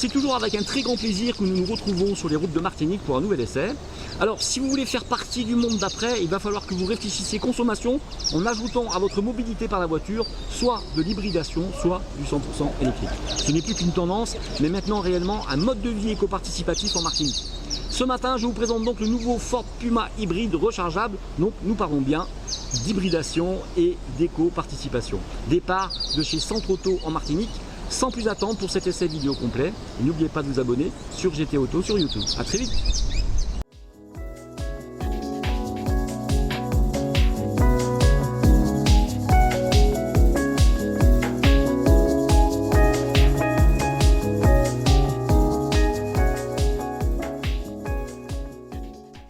C'est toujours avec un très grand plaisir que nous nous retrouvons sur les routes de Martinique pour un nouvel essai. Alors si vous voulez faire partie du monde d'après, il va falloir que vous réfléchissiez consommation en ajoutant à votre mobilité par la voiture soit de l'hybridation, soit du 100% électrique. Ce n'est plus qu'une tendance, mais maintenant réellement un mode de vie éco-participatif en Martinique. Ce matin, je vous présente donc le nouveau Ford Puma hybride rechargeable. Donc nous parlons bien d'hybridation et d'éco-participation. Départ de chez Centre Auto en Martinique. Sans plus attendre pour cet essai vidéo complet, n'oubliez pas de vous abonner sur GT Auto sur YouTube. A très vite.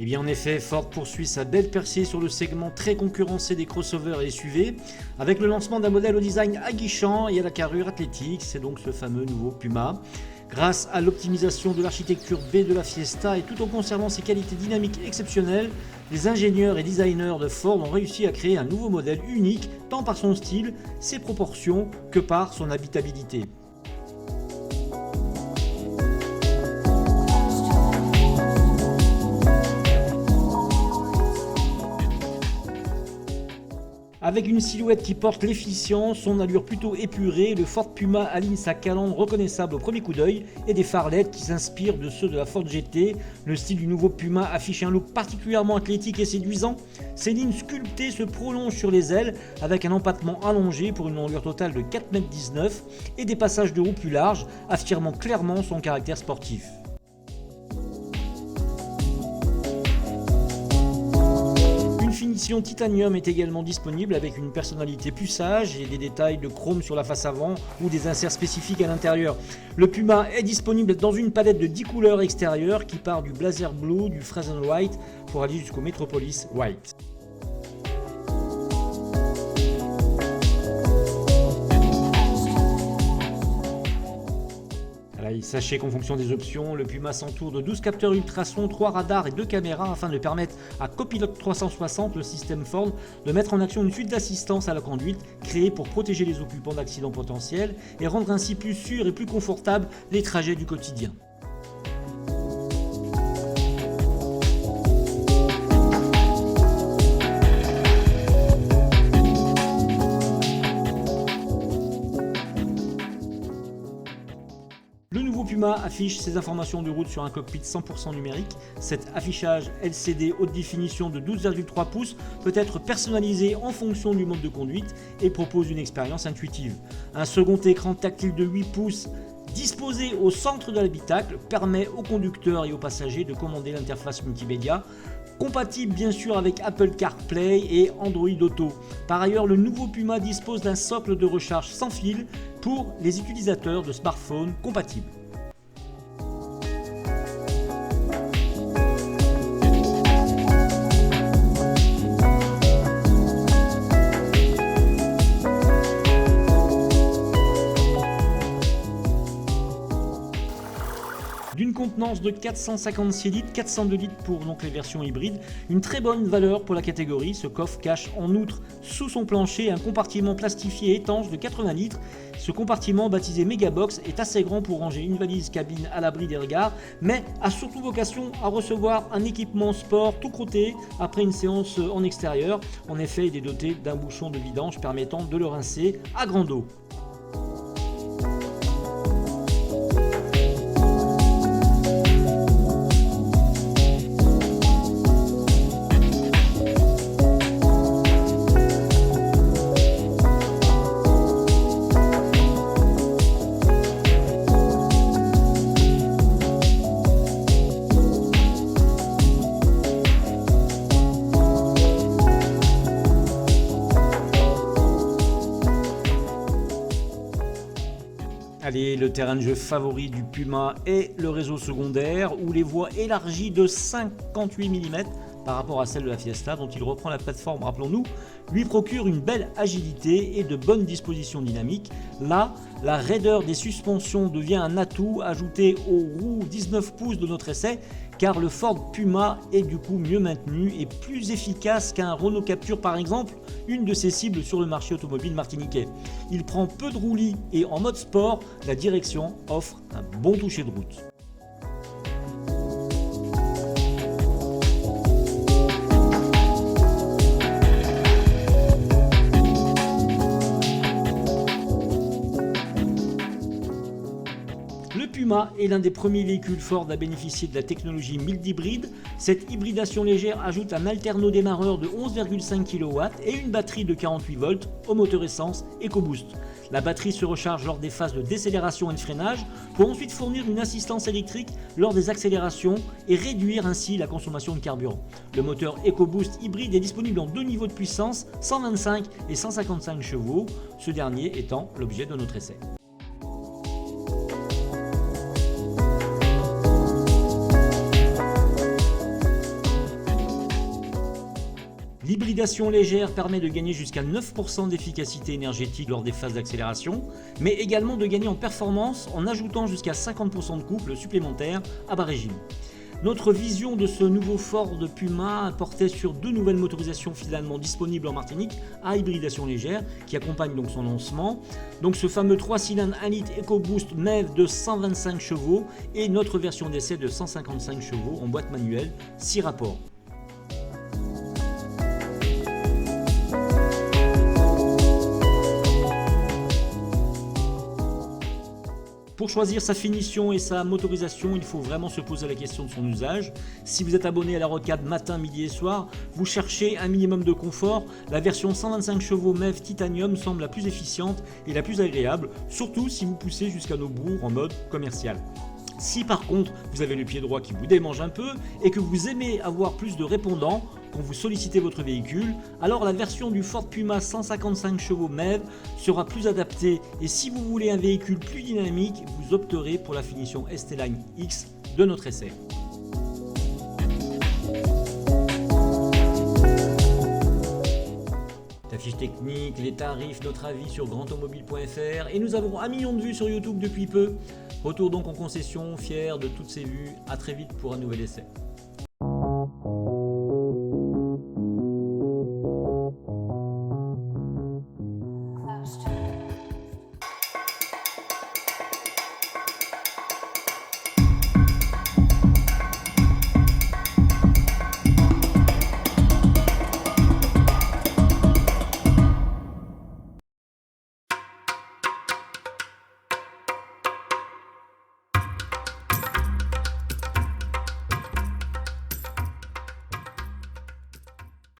Et bien en effet, Ford poursuit sa belle percée sur le segment très concurrencé des crossovers et SUV, avec le lancement d'un modèle au design aguichant et à la carrure athlétique, c'est donc ce fameux nouveau Puma. Grâce à l'optimisation de l'architecture B de la Fiesta et tout en conservant ses qualités dynamiques exceptionnelles, les ingénieurs et designers de Ford ont réussi à créer un nouveau modèle unique, tant par son style, ses proportions, que par son habitabilité. Avec une silhouette qui porte l'efficience, son allure plutôt épurée, le Ford Puma aligne sa calandre reconnaissable au premier coup d'œil et des phares LED qui s'inspirent de ceux de la Ford GT. Le style du nouveau Puma affiche un look particulièrement athlétique et séduisant. Ses lignes sculptées se prolongent sur les ailes avec un empattement allongé pour une longueur totale de 4,19 m et des passages de roues plus larges, affirmant clairement son caractère sportif. Finition titanium est également disponible avec une personnalité plus sage et des détails de chrome sur la face avant ou des inserts spécifiques à l'intérieur. Le Puma est disponible dans une palette de 10 couleurs extérieures qui part du Blazer Blue, du Frozen White pour aller jusqu'au Metropolis White. Sachez qu'en fonction des options, le Puma s'entoure de 12 capteurs ultrasons, 3 radars et 2 caméras afin de permettre à Copilot 360, le système Ford, de mettre en action une suite d'assistance à la conduite créée pour protéger les occupants d'accidents potentiels et rendre ainsi plus sûrs et plus confortables les trajets du quotidien. Le nouveau Puma affiche ses informations de route sur un cockpit 100% numérique. Cet affichage LCD haute définition de 12,3 pouces peut être personnalisé en fonction du mode de conduite et propose une expérience intuitive. Un second écran tactile de 8 pouces disposé au centre de l'habitacle permet aux conducteurs et aux passagers de commander l'interface multimédia, compatible bien sûr avec Apple CarPlay et Android Auto. Par ailleurs, le nouveau Puma dispose d'un socle de recharge sans fil pour les utilisateurs de smartphones compatibles. D'une contenance de 456 litres, 402 litres pour donc les versions hybrides, une très bonne valeur pour la catégorie. Ce coffre cache en outre sous son plancher un compartiment plastifié étanche de 80 litres. Ce compartiment baptisé Megabox est assez grand pour ranger une valise cabine à l'abri des regards, mais a surtout vocation à recevoir un équipement sport tout crotté après une séance en extérieur. En effet, il est doté d'un bouchon de vidange permettant de le rincer à grande eau. Allez, le terrain de jeu favori du Puma est le réseau secondaire où les voies élargies de 58 mm par rapport à celle de la Fiesta dont il reprend la plateforme, rappelons-nous, lui procure une belle agilité et de bonnes dispositions dynamiques. Là, la raideur des suspensions devient un atout ajouté aux roues 19 pouces de notre essai, car le Ford Puma est du coup mieux maintenu et plus efficace qu'un Renault Captur par exemple, une de ses cibles sur le marché automobile martiniquais. Il prend peu de roulis et en mode sport, la direction offre un bon toucher de route. Le Puma est l'un des premiers véhicules Ford à bénéficier de la technologie mild hybride. Cette hybridation légère ajoute un alterno-démarreur de 11,5 kW et une batterie de 48 volts au moteur essence EcoBoost. La batterie se recharge lors des phases de décélération et de freinage pour ensuite fournir une assistance électrique lors des accélérations et réduire ainsi la consommation de carburant. Le moteur EcoBoost hybride est disponible en deux niveaux de puissance, 125 et 155 chevaux, ce dernier étant l'objet de notre essai. L'hybridation légère permet de gagner jusqu'à 9% d'efficacité énergétique lors des phases d'accélération, mais également de gagner en performance en ajoutant jusqu'à 50% de couple supplémentaire à bas régime. Notre vision de ce nouveau Ford Puma portait sur deux nouvelles motorisations finalement disponibles en Martinique à hybridation légère qui accompagnent donc son lancement. Donc ce fameux 3 cylindres 1 litre EcoBoost MEV de 125 chevaux et notre version d'essai de 155 chevaux en boîte manuelle 6 rapports. Pour choisir sa finition et sa motorisation, il faut vraiment se poser la question de son usage. Si vous êtes abonné à la rocade matin, midi et soir, vous cherchez un minimum de confort, la version 125 chevaux MEV Titanium semble la plus efficiente et la plus agréable, surtout si vous poussez jusqu'à nos bourgs en mode commercial. Si par contre vous avez le pied droit qui vous démange un peu et que vous aimez avoir plus de répondants quand vous sollicitez votre véhicule, alors la version du Ford Puma 155 chevaux MEV sera plus adaptée et si vous voulez un véhicule plus dynamique, vous opterez pour la finition ST-Line X de notre essai. La fiche technique, les tarifs, notre avis sur grandautomobile.fr et nous avons 1 million de vues sur YouTube depuis peu. Retour donc en concession, fier de toutes ces vues. À très vite pour un nouvel essai.